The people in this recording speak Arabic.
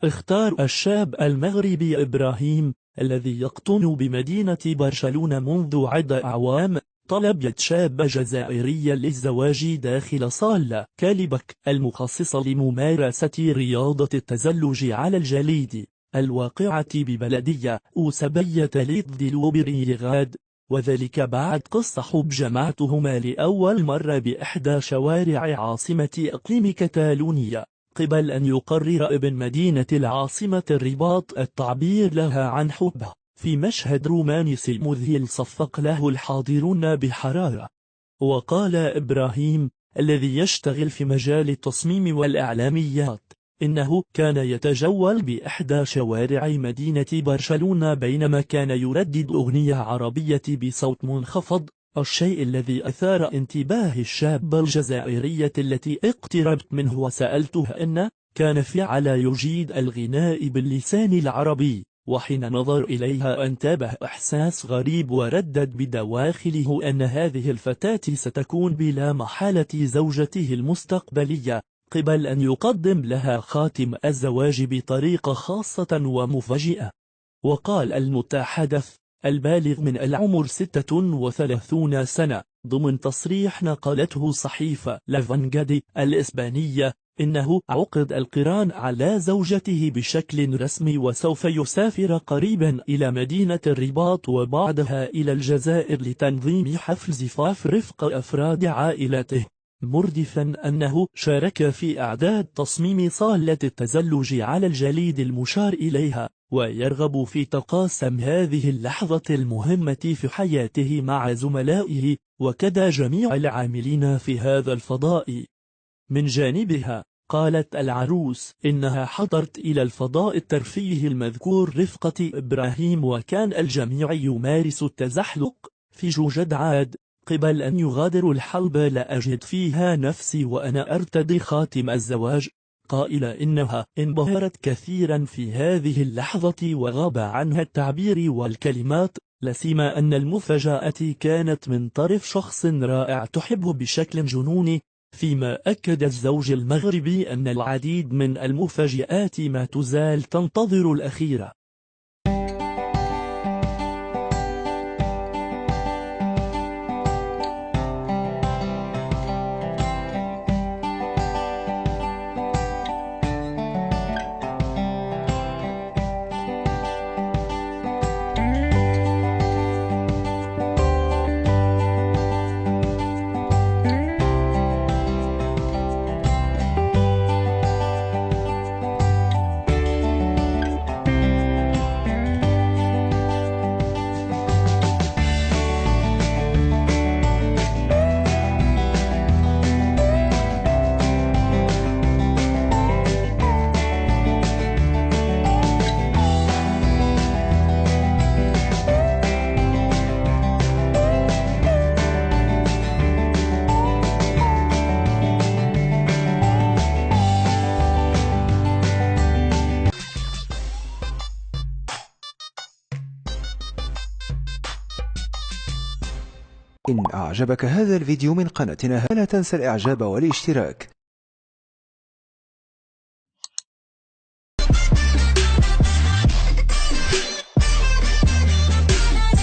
اختار الشاب المغربي إبراهيم الذي يقطن بمدينة برشلونة منذ عدة أعوام طلب شاب جزائري للزواج داخل صالة كاليبك المخصصة لممارسة رياضة التزلج على الجليد الواقعة ببلدية أوسبية للدلوبريغاد، وذلك بعد قصة حب جمعتهما لأول مرة بإحدى شوارع عاصمة إقليم كتالونيا، قبل أن يقرر ابن مدينة العاصمة الرباط التعبير لها عن حبه في مشهد رومانسي مذهل صفق له الحاضرون بحرارة. وقال إبراهيم الذي يشتغل في مجال التصميم والإعلاميات إنه كان يتجول بإحدى شوارع مدينة برشلونة بينما كان يردد أغنية عربية بصوت منخفض، الشيء الذي أثار انتباه الشاب الجزائرية التي اقتربت منه وسألته إن كان فعل يجيد الغناء باللسان العربي، وحين نظر إليها انتابه إحساس غريب وردد بدواخله أن هذه الفتاة ستكون بلا محالة زوجته المستقبلية، قبل أن يقدم لها خاتم الزواج بطريقة خاصة ومفاجئة. وقال المتحدث البالغ من العمر 36 سنة ضمن تصريح نقلته صحيفة لافانجادي الإسبانية إنه عقد القران على زوجته بشكل رسمي وسوف يسافر قريبا إلى مدينة الرباط وبعدها إلى الجزائر لتنظيم حفل زفاف رفق أفراد عائلته، مردفا أنه شارك في إعداد تصميم صالة التزلج على الجليد المشار إليها، ويرغب في تقاسم هذه اللحظة المهمة في حياته مع زملائه وكذا جميع العاملين في هذا الفضاء. من جانبها قالت العروس إنها حضرت إلى الفضاء الترفيهي المذكور رفقة إبراهيم وكان الجميع يمارس التزحلق في جوجد عاد، قبل أن يغادروا الحلبة لا أجد فيها نفسي وأنا أرتدي خاتم الزواج، قائلة إنها انبهرت كثيرا في هذه اللحظة وغاب عنها التعبير والكلمات، لسيما أن المفاجأة كانت من طرف شخص رائع تحبه بشكل جنوني، فيما أكد الزوج المغربي أن العديد من المفاجآت ما تزال تنتظر الأخيرة. إن أعجبك هذا الفيديو من قناتنا فلا تنسى الإعجاب والاشتراك